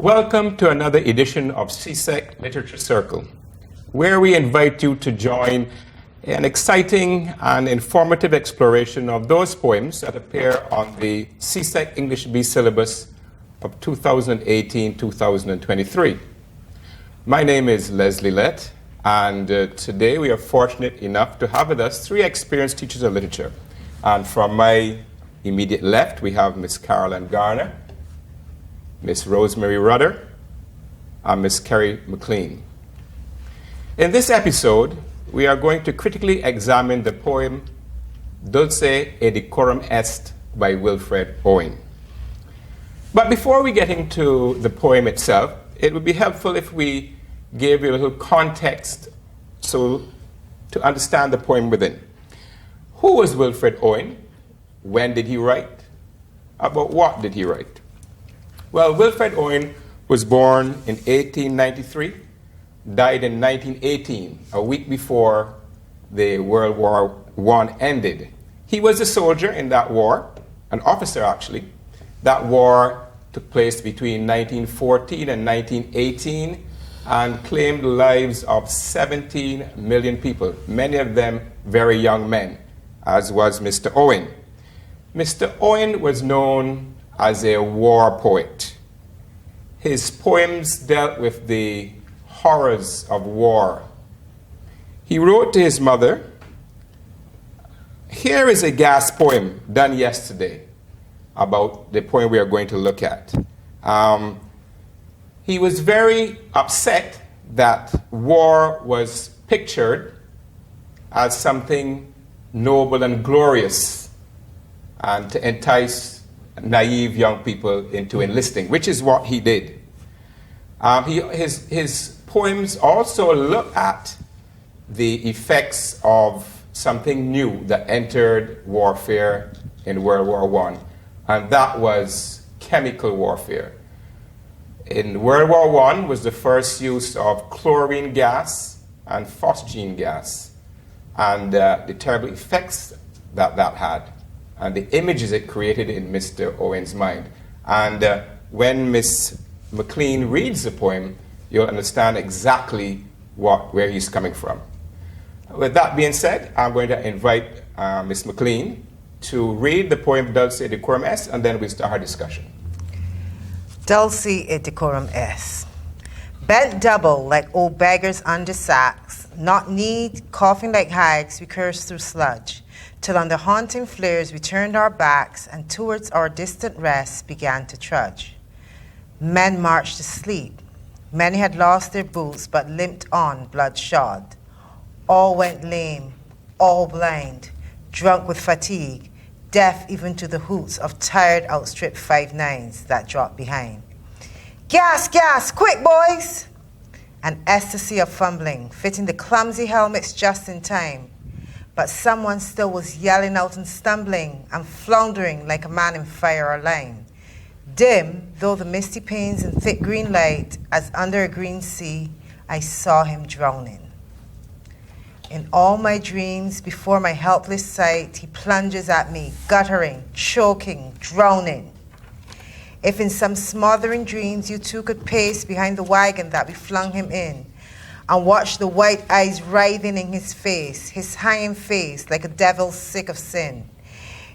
Welcome to another edition of CSEC Literature Circle, where we invite you to join an exciting and informative exploration of those poems that appear on the CSEC English B syllabus of 2018-2023. My name is Leslie Lett, and today we are fortunate enough to have with us three experienced teachers of literature. And from my immediate left, we have Miss Carolyn Garner, Miss Rosemary Rudder, and Miss Kerry McLean. In this episode, we are going to critically examine the poem Dulce et Decorum Est by Wilfred Owen. But before we get into the poem itself, it would be helpful if we gave you a little context to understand the poem within. Who was Wilfred Owen? When did he write? About what did he write? Well, Wilfred Owen was born in 1893, died in 1918, a week before the World War I ended. He was a soldier in that war, an officer actually. That war took place between 1914 and 1918 and claimed the lives of 17 million people, many of them very young men, as was Mr. Owen. Mr. Owen was known as a war poet. His poems dealt with the horrors of war. He wrote to his mother, "Here is a gas poem done yesterday about the poem we are going to look at." He was very upset that war was pictured as something noble and glorious and to entice naive young people into enlisting, which is what he did. His poems also look at the effects of something new that entered warfare in World War I, and that was chemical warfare. In World War I was the first use of chlorine gas and phosgene gas, and the terrible effects that had, and the images it created in Mr. Owen's mind. And when Miss McLean reads the poem, you'll understand exactly where he's coming from. With that being said, I'm going to invite Miss McLean to read the poem Dulce et Decorum Est, and then we'll start our discussion. Dulce et Decorum Est. Bent double like old beggars under sacks, knock-kneed, coughing like hags, we cursed through sludge, till on the haunting flares we turned our backs and towards our distant rest began to trudge. Men marched to sleep. Many had lost their boots but limped on bloodshod. All went lame, all blind, drunk with fatigue, deaf even to the hoots of tired outstripped 5-9s that dropped behind. Gas, gas, quick boys! An ecstasy of fumbling, fitting the clumsy helmets just in time. But someone still was yelling out and stumbling and floundering like a man in fire or lime. Dim, though the misty panes and thick green light, as under a green sea, I saw him drowning. In all my dreams, before my helpless sight, he plunges at me, guttering, choking, drowning. If in some smothering dreams you too could pace behind the wagon that we flung him in, and watch the white eyes writhing in his face, his hanging face like a devil sick of sin.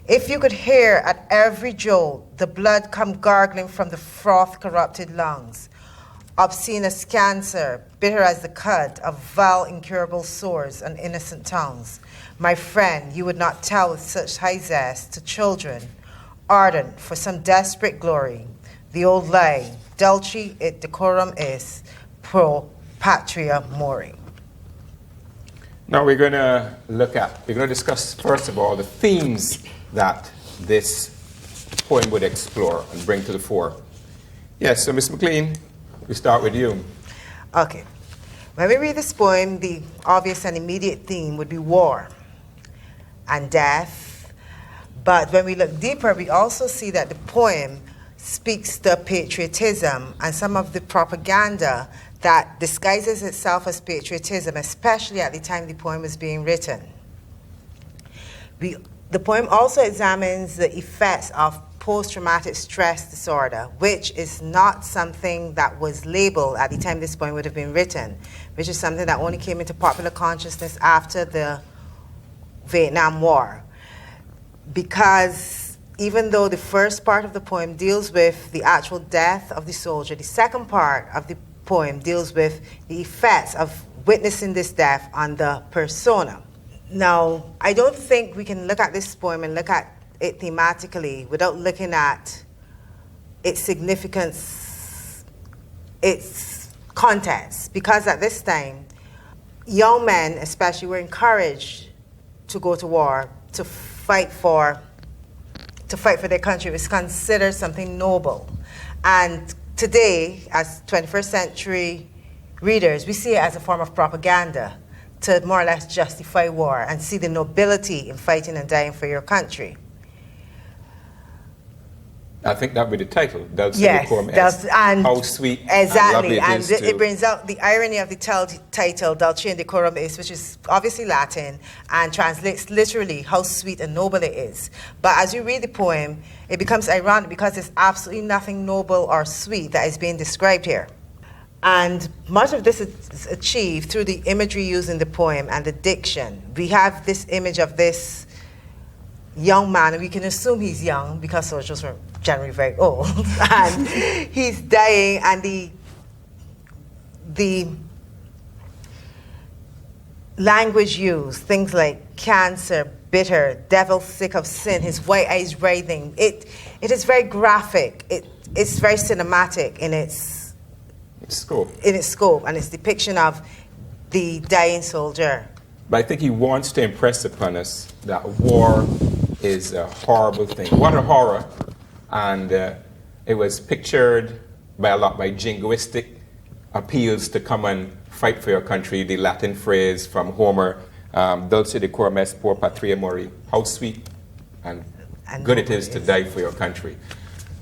If you could hear at every jolt the blood come gargling from the froth-corrupted lungs, obscene as cancer, bitter as the cud of vile incurable sores and innocent tongues, my friend, you would not tell with such high zest to children, ardent for some desperate glory, the old lie, Dulce et Decorum Est, pro patria mori. Now we're going to discuss first of all the themes that this poem would explore and bring to the fore. Yes, so Ms. McLean, we start with you. Okay. When we read this poem, the obvious and immediate theme would be war and death. But when we look deeper, we also see that the poem speaks to patriotism and some of the propaganda that disguises itself as patriotism, especially at the time the poem was being written. The poem also examines the effects of post-traumatic stress disorder, which is not something that was labeled at the time this poem would have been written, which is something that only came into popular consciousness after the Vietnam War. Because even though the first part of the poem deals with the actual death of the soldier, the second part of the poem deals with the effects of witnessing this death on the persona. Now, I don't think we can look at this poem and look at it thematically without looking at its significance, its context, because at this time, young men especially were encouraged to go to war, to fight for their country. It was considered something noble. And today, as 21st century readers, we see it as a form of propaganda to more or less justify war and see the nobility in fighting and dying for your country. I think that would be the title, Dulce, yes, Decorum Est. And how sweet exactly, and lovely it is it brings out the irony of the title, Dulce and Decorum Est, which is obviously Latin and translates literally how sweet and noble it is. But as you read the poem, it becomes ironic because there's absolutely nothing noble or sweet that is being described here. And much of this is achieved through the imagery used in the poem and the diction. We have this image of this young man, and we can assume he's young because soldiers were generally very old, and he's dying, and the language used, things like cancer, bitter, devil sick of sin, his white eyes writhing. It is very graphic. It's very cinematic in its scope. And its depiction of the dying soldier. But I think he wants to impress upon us that war is a horrible thing. What a horror. And it was pictured by a lot by jingoistic appeals to come and fight for your country, the Latin phrase from Homer, Dulce Decorum Est por patria mori, how sweet and good it is to die for your country.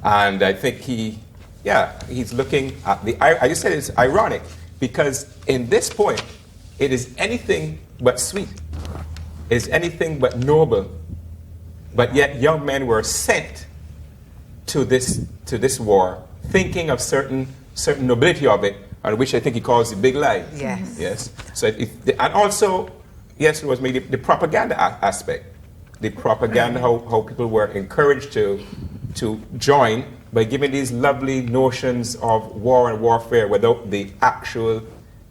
And I think he's looking at I just said it's ironic, because in this poem, it is anything but sweet. It is anything but noble. But yet young men were sent to this war, thinking of certain nobility of it, and which I think he calls the big lie. Yes. Yes. So and also, yes, it was maybe the propaganda aspect, the propaganda how people were encouraged to join by giving these lovely notions of war and warfare without the actual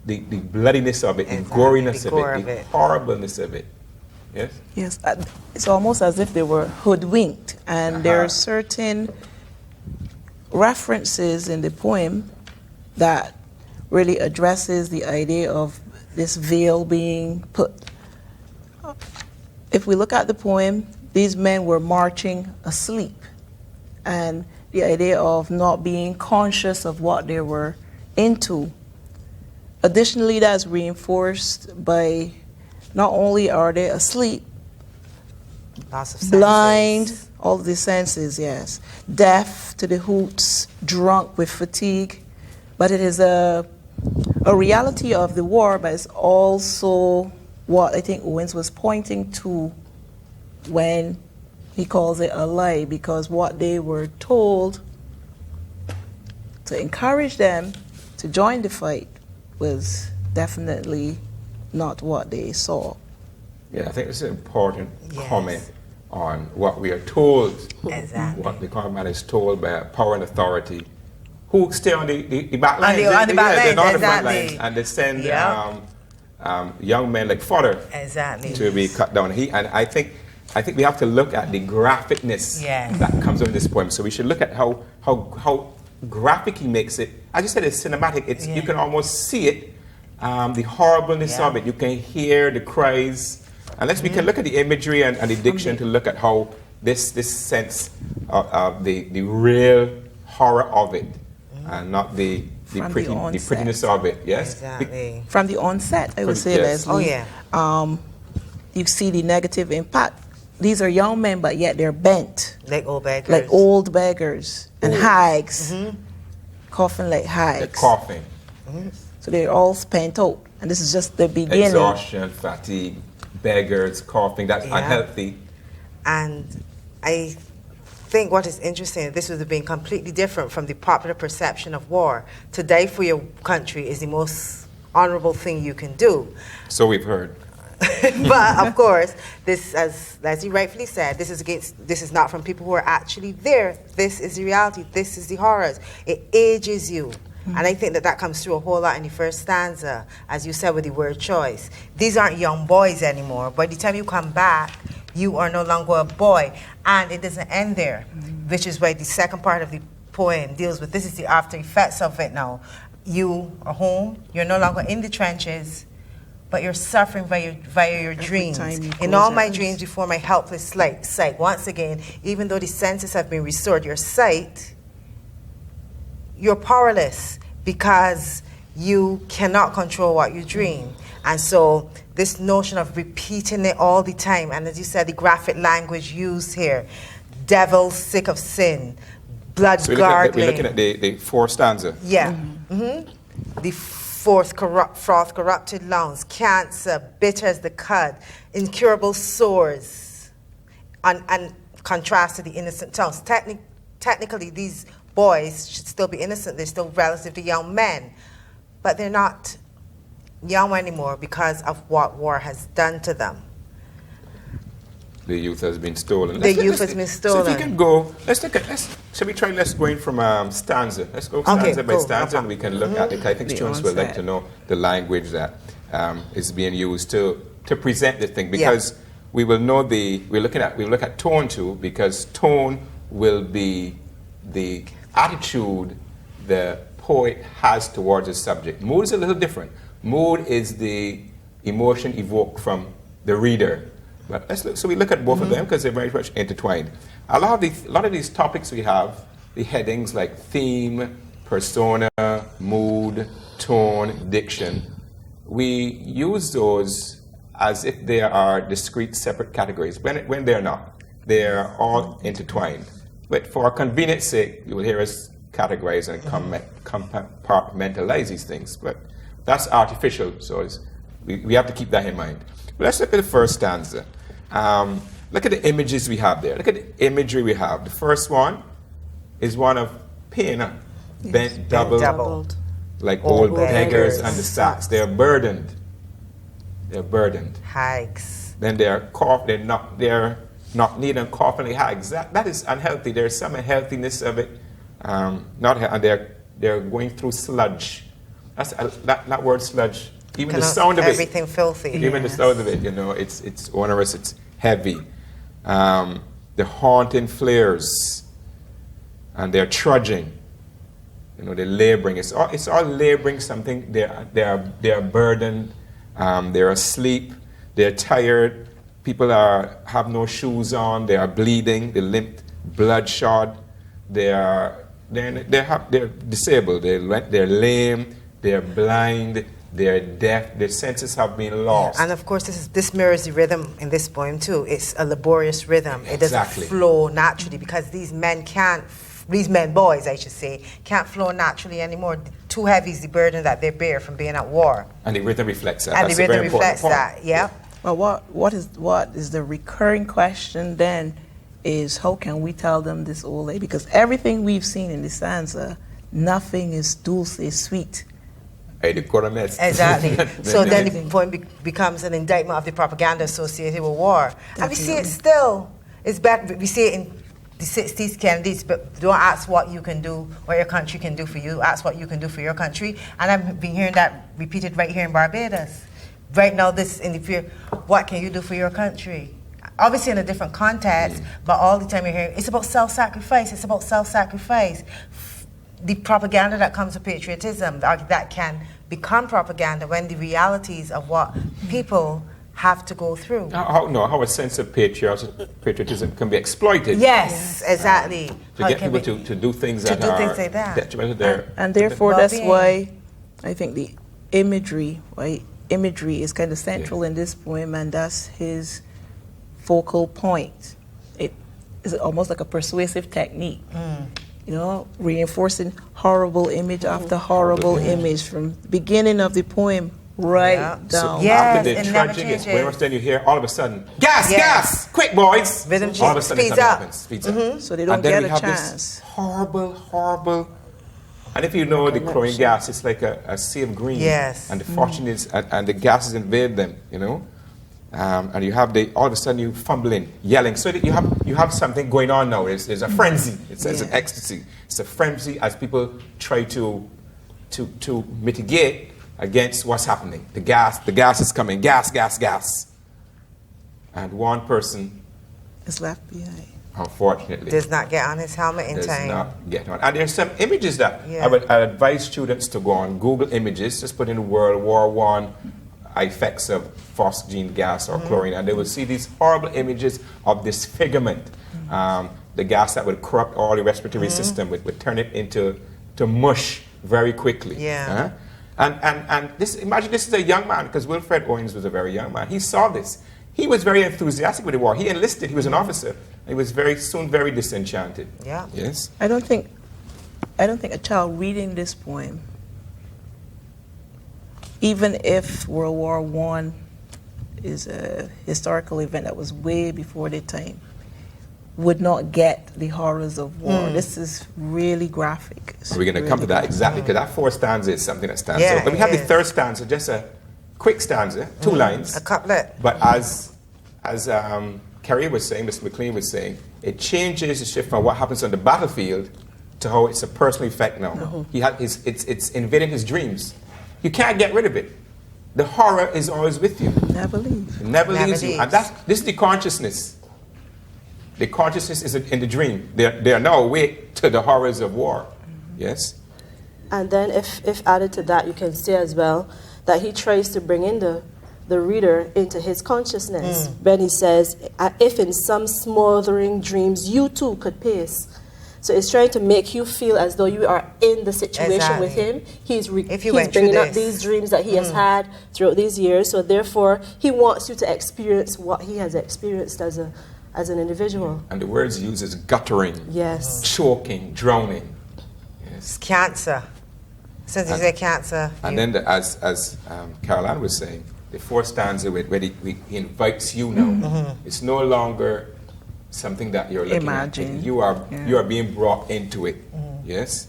the bloodiness of it, the goriness of it, the horribleness of it. Yes? Yes, it's almost as if they were hoodwinked, and there are certain references in the poem that really addresses the idea of this veil being put. If we look at the poem, these men were marching asleep, and the idea of not being conscious of what they were into. Additionally, that's reinforced by not only are they asleep, blind, all the senses, yes, deaf to the hoots, drunk with fatigue, but it is a reality of the war, but it's also what I think Owens was pointing to when he calls it a lie, because what they were told to encourage them to join the fight was definitely not what they saw. Yeah, I think it's an important comment on what we are told, what the combat is told by power and authority, who stay on the back lines. They're on the front lines, and they send young men like fodder to be cut down. And I think we have to look at the graphicness that comes from this poem. So we should look at how graphic he makes it. As you said, it's cinematic. You can almost see it, the horribleness of it. You can hear the cries. Unless we can look at the imagery and the diction to look at how this sense of the real horror of it, and not the prettiness of it. Yes. Exactly. From the onset, I would say, Leslie. You see the negative impact. These are young men, but yet they're bent. Like old beggars. Like old beggars and hags. Coughing like hags. They're coughing. So they're all spent out. And this is just the beginning. Exhaustion, fatigue, beggars, coughing. That's unhealthy. And I think what is interesting, this would have been completely different from the popular perception of war. To die for your country is the most honorable thing you can do. So we've heard. But of course, this, as you rightfully said, this is not from people who are actually there. This is the reality. This is the horrors. It ages you. And I think that comes through a whole lot in the first stanza, as you said, with the word choice. These aren't young boys anymore. By the time you come back, you are no longer a boy. And it doesn't end there, which is why the second part of the poem deals with, this is the after effects of it now. You are home. You're no longer in the trenches, but you're suffering via your dreams. In all my dreams before my helpless sight. Once again, even though the senses have been restored, your sight, you're powerless because you cannot control what you dream. And so this notion of repeating it all the time, and as you said, the graphic language used here, devil sick of sin, blood gargling. We're looking at the fourth stanza. Yeah. The fourth, froth corrupted lungs, cancer, bitter as the cud, incurable sores, and contrast to the innocent tongues. Technically, these boys should still be innocent. They're still relatively young men, but they're not young anymore because of what war has done to them. The youth has been stolen. The youth has been stolen. So if you can go, shall we try, let's go in from stanza. Let's go stanza by stanza, and we can look at it. I think students would like to know the language that is being used to present the thing, because we will know we'll look at tone too, because tone will be the attitude the poet has towards the subject. Mood is a little different. Mood is the emotion evoked from the reader. But so we look at both of them because they're very much intertwined. A lot of these topics we have, the headings like theme, persona, mood, tone, diction, we use those as if they are discrete, separate categories, when they're not. They're all intertwined. But for convenience sake, you will hear us categorize and compartmentalize these things. But that's artificial, so we have to keep that in mind. But let's look at the first stanza. Look at the images we have there. Look at the imagery we have. The first one is one of pain, bent doubled, like old beggars under sacks. They're burdened. They're burdened. Hags. Then they're not need and coughing like hags. That is unhealthy. There's some unhealthiness of it. And they're going through sludge. That word sludge. Even the sound of it. Everything filthy. Even the sound of it, it's onerous, it's heavy. The haunting flares, and they're trudging. They're laboring. It's all laboring something. They are burdened. They're asleep. They're tired. People have no shoes on. They are bleeding. They're limped, bloodshot. They're disabled. They're lame. They're blind. They're deaf. Their senses have been lost. And of course, this mirrors the rhythm in this poem too. It's a laborious rhythm. It doesn't flow naturally because these boys, I should say, can't flow naturally anymore. Too heavy is the burden that they bear from being at war. And the rhythm reflects that. And the rhythm reflects that. Yeah. Well, what is the recurring question then? Is how can we tell them this ole? Because everything we've seen in the stanza, nothing is dulce, sweet. Decorum Est. Exactly. So then the poem becomes an indictment of the propaganda associated with war. Definitely. And we see it still. It's back. We see it in the 60s candidates, but don't ask what you can do, what your country can do for you. Ask what you can do for your country. And I've been hearing that repeated right here in Barbados. Right now, this in the fear, what can you do for your country? Obviously in a different context, but all the time you're hearing, it's about self-sacrifice, it's about self-sacrifice. The propaganda that comes with patriotism, that can become propaganda when the realities of what people have to go through. How a sense of patriotism can be exploited. Yes, exactly. To get people to do things that are like that. detrimental to their... And therefore, that's why I think the imagery, right? Imagery is kind of central in this poem, and that's his focal point. It is almost like a persuasive technique. Reinforcing horrible image after horrible image from the beginning of the poem right Yeah. So down. Yeah. after Yes, the it never tragedy is changes. when then you hear all of a sudden, gas, Yes. gas, quick boys. Rhythm All of a sudden speeds something up. happens, speeds up. So they don't And then get we a have chance. this horrible. And if you know the chlorine gas, it's like a sea of green. Yes. And the fortune is, and the gases invade them, you know. And you have all of a sudden you fumbling, yelling. So that you have something going on now. There's a frenzy. It's an ecstasy. It's a frenzy as people try to mitigate against what's happening. The gas is coming. Gas. And one person, It's left behind. unfortunately, Does not get on his helmet in does time. not get on. And there's some images that Yeah. I advise students to go on Google Images, just put in World War I effects of phosgene gas or chlorine, and they will see these horrible images of disfigurement. The gas that would corrupt all the respiratory system, would turn it into mush very quickly. Yeah. And imagine this is a young man, because Wilfred Owen was a very young man. He saw this. He was very enthusiastic with the war. He enlisted. He was an officer. He was soon very disenchanted. Yeah. Yes. I don't think a child reading this poem, even if World War I is a historical event that was way before their time, would not get the horrors of war. This is really graphic. It's We're going to really come to that graphic. exactly, because that fourth stanza is something that stands Yeah, out. But we it have the is. third stanza, just a quick stanza, 2 lines. A couplet. But as Kerry was saying, Mr. McLean was saying, it changes the shift from what happens on the battlefield to how it's a personal effect now. It's invading his dreams. You can't get rid of it. The horror is always with you. Never leave. It never Never leaves you. And leaves. this is the consciousness. The consciousness is in the dream. They are now awake to the horrors of war. Yes? And then if added to that, you can see as well that he tries to bring in the reader into his consciousness. When he says, if in some smothering dreams you too could pace. So it's trying to make you feel as though you are in the situation with Exactly. him. He's If you went through bringing up this. these dreams that he has had throughout these years. So therefore, he wants you to experience what he has experienced as an individual. And the words used is guttering, Yes. choking, drowning. Yes. It's cancer. Since he said cancer. And then, as Caroline was saying, the fourth stanza where he invites you now. It's no longer something that you're looking Imagine. at. You are being brought into it. Yes,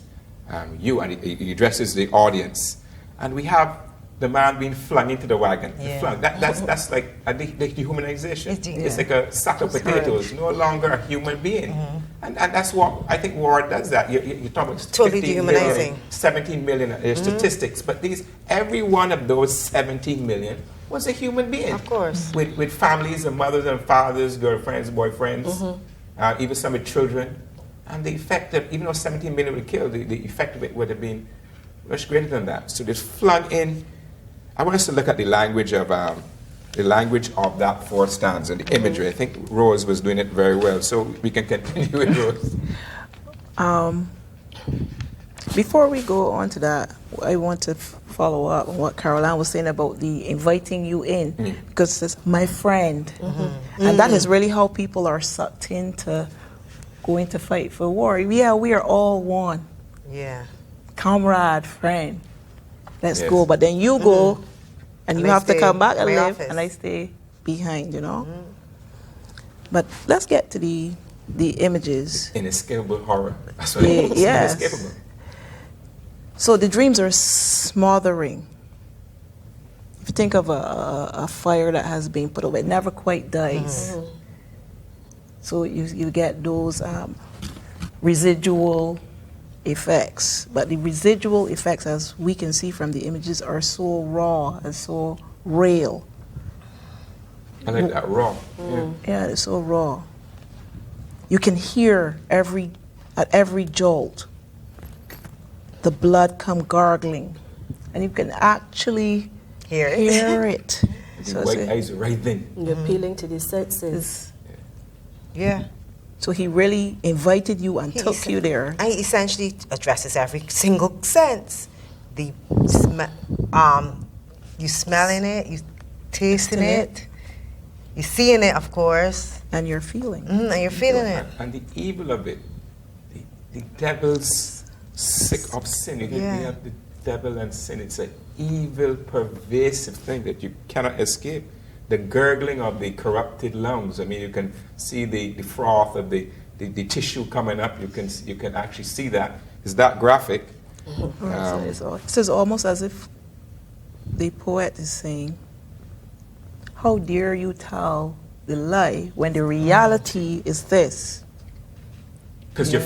and he addresses the audience, and we have the man being flung into the wagon. Yeah. Flung. That's like a dehumanization. It's Yeah. like a sack of potatoes. No longer a human being, and that's what I think war does. That you talk about Totally 15 million, dehumanizing. 17 million statistics, but every one of those 17 million was a human being. Of course. With families and mothers and fathers, girlfriends, boyfriends, even some with children. And the effect of, even though 17 million were killed, the effect of it would have been much greater than that. So this flung in. I want us to look at the language of that fourth stanza, the imagery. I think Rose was doing it very well, so we can continue with Rose. Before we go on to that, I want to follow up on what Caroline was saying about the inviting you in, because it says, my friend. And that is really how people are sucked into going to fight for war. Yeah, we are all one. Yeah. Comrade, friend. Let's Yes. go. But then you go, and you I have to stay come back and in my live, office. and I stay behind, But let's get to the images. Inescapable horror. That's what Yeah, it is. yes. Inescapable. So the dreams are smothering. If you think of a fire that has been put out, it never quite dies. So you get those residual effects. But the residual effects, as we can see from the images, are so raw and so real. I like that raw. Yeah, it's so raw. You can hear at every jolt the blood come gargling, and you can actually Hear it. hear it. The So, white eyes are right then. You're appealing to the senses. it's- Yeah. so he really invited you and took you there. And he essentially addresses every single sense. You smelling it, you tasting it, you seeing it, of course, And you're feeling. and you're feeling it. And the evil of it, the devil's sick of sin. You Yeah. have the devil and sin. It's like evil, pervasive thing that you cannot escape. The gurgling of the corrupted lungs. I mean, you can see the froth of the tissue coming up. You can actually see that. It's that graphic. It's almost as if the poet is saying, how dare you tell the lie when the reality is this? Because you're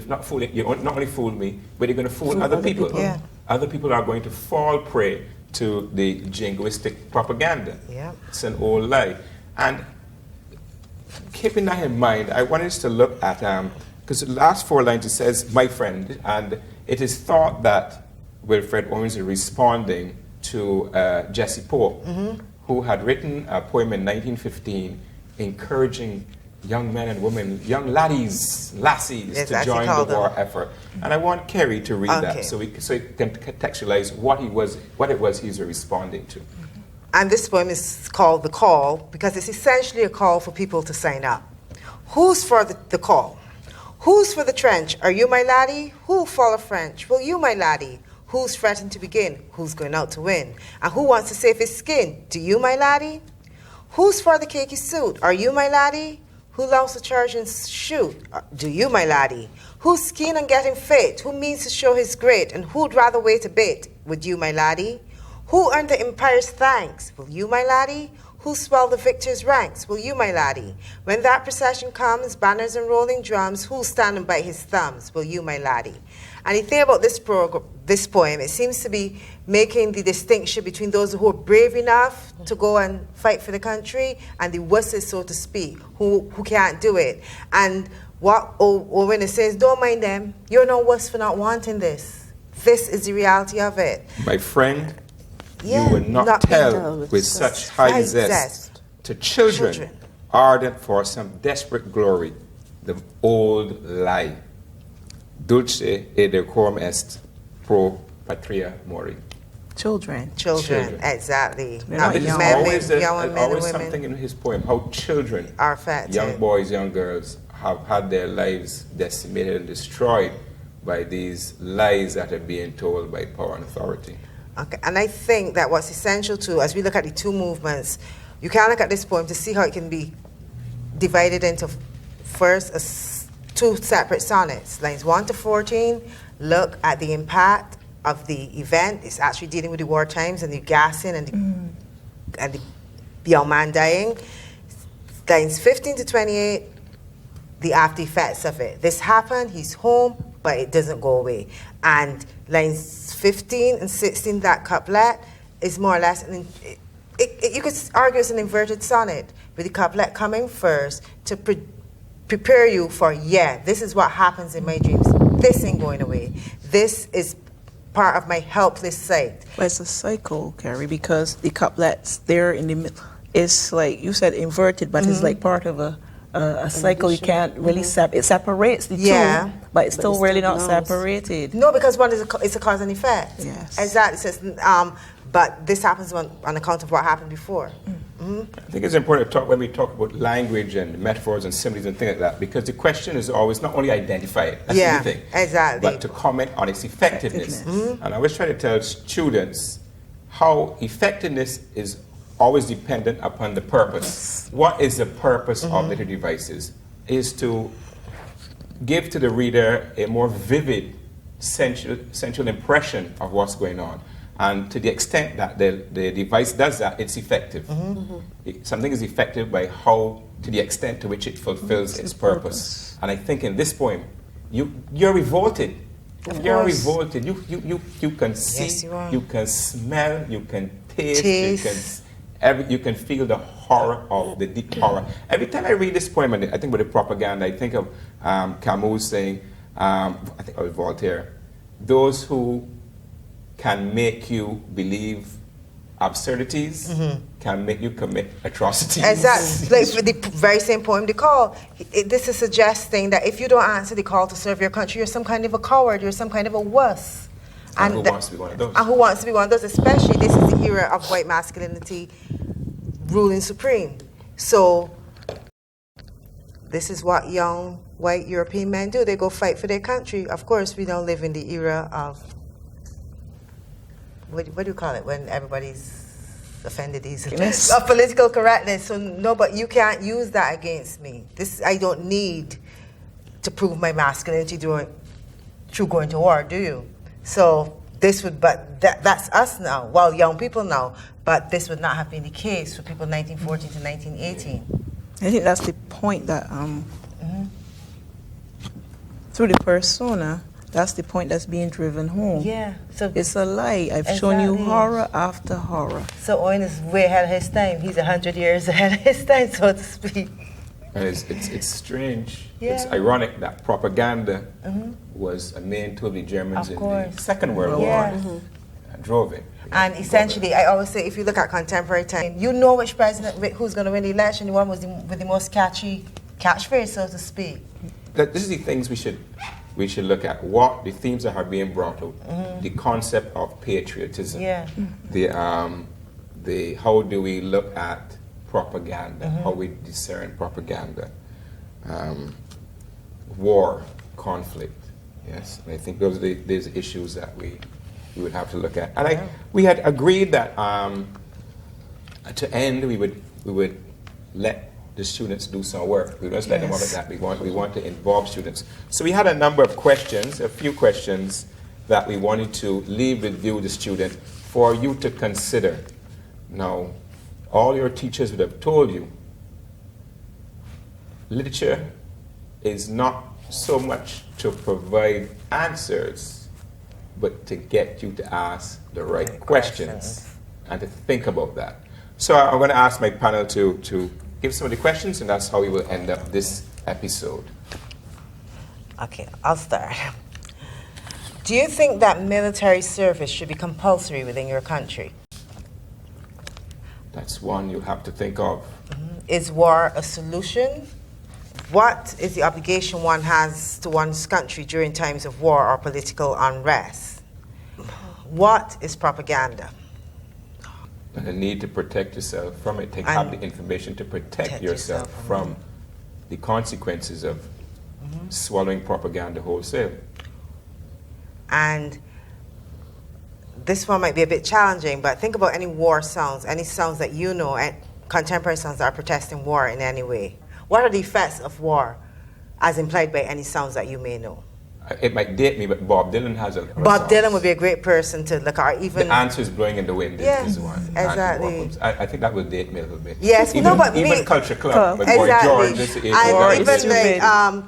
not only fooling me, but you're going to fool other people. Yeah. Other people are going to fall prey to the jingoistic propaganda. Yeah. It's an old lie. And keeping that in mind, I wanted us to look at, because the last 4 lines it says, my friend, and it is thought that Wilfred Owen is responding to Jesse Pope, who had written a poem in 1915 encouraging young men and women, young lassies, to join the war effort. And I want Kerry to read that so it can contextualize what it was he's responding to. And this poem is called The Call because it's essentially a call for people to sign up. Who's for the call? Who's for the trench? Are you my laddie? Who'll follow French? Will you my laddie? Who's fretting to begin? Who's going out to win? And who wants to save his skin? Do you, my laddie? Who's for the cakey suit? Are you, my laddie? Who loves to charge and shoot? Do you, my laddie? Who's keen on getting fit? Who means to show his grit? And who'd rather wait a bit? Would you, my laddie? Who earned the empire's thanks? Will you, my laddie? Who swell the victor's ranks? Will you, my laddie? When that procession comes, banners and rolling drums, who'll stand and bite his thumbs? Will you, my laddie? And the thing about this poem, it seems to be making the distinction between those who are brave enough to go and fight for the country and the wusses, so to speak, who can't do it. And what Owen is saying is, don't mind them. You're no wuss for not wanting this. This is the reality of it. My friend, you will not tell with such high zest to children ardent for some desperate glory the old lie. Dulce et decorum est pro patria mori. Children, exactly. Now, this is always something in his poem, how children, are fat, young boys, young girls, have had their lives decimated and destroyed by these lies that are being told by power and authority. Okay, and I think that what's essential too, as we look at the two movements, you can look at this poem to see how it can be divided into first two separate sonnets. Lines 1 to 14 look at the impact of the event. It's actually dealing with the war times and the gassing and the young man dying. Lines 15 to 28, the after effects of it. This happened, he's home, but it doesn't go away. And lines 15 and 16, that couplet is more or less, you could argue it's an inverted sonnet, with the couplet coming first to prepare you for, this is what happens in my dreams. This ain't going away. This is part of my helpless sight. Well, it's a cycle, Carrie, because the couplet's there in the middle. It's like, you said inverted, but it's like part of a cycle. You can't really it separates the two, but it's still really not separated. No, because one is it's a cause and effect. Yes. Exactly. It says, but this happens on account of what happened before. I think it's important to talk when we talk about language and metaphors and similes and things like that, because the question is always not only identify it, that's the thing, exactly, but to comment on its effectiveness. And I always try to tell students how effectiveness is always dependent upon the purpose. What is the purpose of literary devices? Is to give to the reader a more vivid, sensual impression of what's going on. And to the extent that the device does that, it's effective. Something is effective by to the extent to which it fulfills its purpose. And I think in this poem, you're revolted. You're revolted. You can see, you can smell, you can taste. You can feel the horror of the deep horror. Every time I read this poem, and I think about the propaganda, I think of Camus saying, I think of Voltaire, those who can make you believe absurdities can make you commit atrocities. Exactly. Like the very same poem, The Call, this is suggesting that if you don't answer the call to serve your country, you're some kind of a coward, you're some kind of a wuss. And who wants to be one of those? And who wants to be one of those, especially this is the era of white masculinity ruling supreme. So this is what young white European men do. They go fight for their country. Of course, we don't live in the era of what do you call it when everybody's offended easily? Yes. Of political correctness. So no, but you can't use that against me. This I don't need to prove my masculinity through going to war, do you? So this would, but that's us now. Well, young people now, but this would not have been the case for people 1914 to 1918. I think that's the point that through the persona, that's the point that's being driven home. Yeah. So It's a lie. I've shown you horror after horror. So Owen is way ahead of his time. He's 100 years ahead of his time, so to speak. And it's strange. Yeah. It's ironic that propaganda was a main tool of the Germans Of in course. the Second World Yeah. War. Drove it. And essentially, I always say, if you look at contemporary time, you know which president, who's going to win the election, the one with the most catchy catchphrase, so to speak. This is the things we should look at. What the themes that are being brought out, the concept of patriotism, Yeah. the how do we look at propaganda, how we discern propaganda, war, conflict. Yes, and I think those are these issues that we would have to look at. And we had agreed that to end, we would let the students do some work. We don't just let them out of that. We want to involve students. So we had a number of questions, a few questions that we wanted to leave with you, the student, for you to consider. Now, all your teachers would have told you, literature is not so much to provide answers, but to get you to ask the right questions and to think about that. So I'm going to ask my panel to give some of the questions, and that's how we will end up this episode. Okay, I'll start. Do you think that military service should be compulsory within your country? That's one you have to think of. Is war a solution? What is the obligation one has to one's country during times of war or political unrest? What is propaganda? And the need to protect yourself from it. Have the information to protect yourself from the consequences of swallowing propaganda wholesale. And this one might be a bit challenging, but think about any war sounds, any sounds that you know, and contemporary sounds that are protesting war in any way. What are the effects of war as implied by any sounds that you may know? It might date me, but Bob Dylan has a Bob Dylan would be a great person to look at. Even The Answers Blowing in the Wind is one. Exactly. I think that would date me a little bit. Yes, even, no, but even me, Culture Club, but exactly. Boy George is And even stupid. like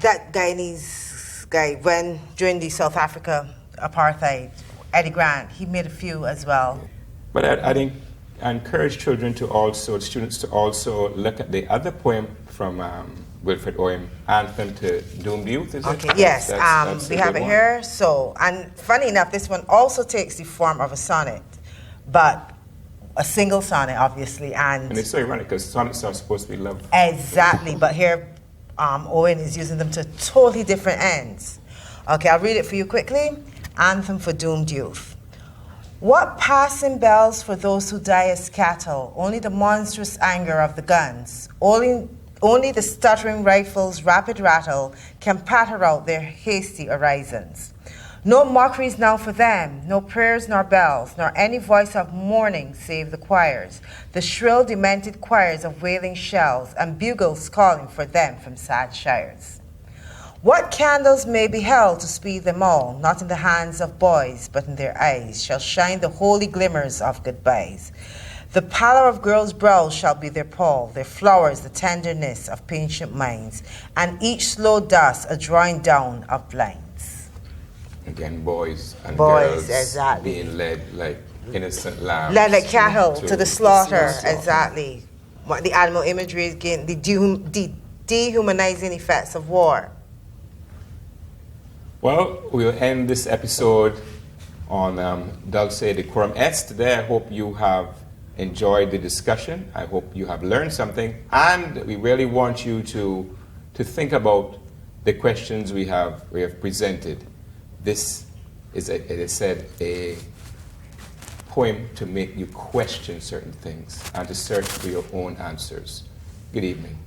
that Guyanese guy during the South Africa apartheid, Eddie Grant, he made a few as well. But I think I encourage students to also look at the other poem from Wilfred Owen, Anthem to Doomed Youth, is it? Okay, yes, That's we a have good it one. here. So, and funny enough, this one also takes the form of a sonnet, but a single sonnet, obviously, And it's so ironic because sonnets are supposed to be love. exactly. But here, Owen is using them to totally different ends. Okay, I'll read it for you quickly. Anthem for Doomed Youth. What passing bells for those who die as cattle? Only the monstrous anger of the guns. Only the stuttering rifles' rapid rattle can patter out their hasty orisons. No mockeries now for them, no prayers nor bells, nor any voice of mourning save the choirs, the shrill, demented choirs of wailing shells, and bugles calling for them from sad shires. What candles may be held to speed them all, not in the hands of boys, but in their eyes, shall shine the holy glimmers of goodbyes. The pallor of girls' brows shall be their pall, their flowers the tenderness of patient minds, and each slow dust a drawing down of blinds. Again, boys and Boys, girls exactly. being led like innocent lambs. Led like cattle to the slaughter, slaughter. exactly. What the animal imagery is again, the dehumanizing effects of war. Well, we'll end this episode on Dulce, Decorum Est. Today, I hope you have enjoyed the discussion. I hope you have learned something. And we really want you to think about the questions we have presented. This is, it is said, a poem to make you question certain things and to search for your own answers. Good evening.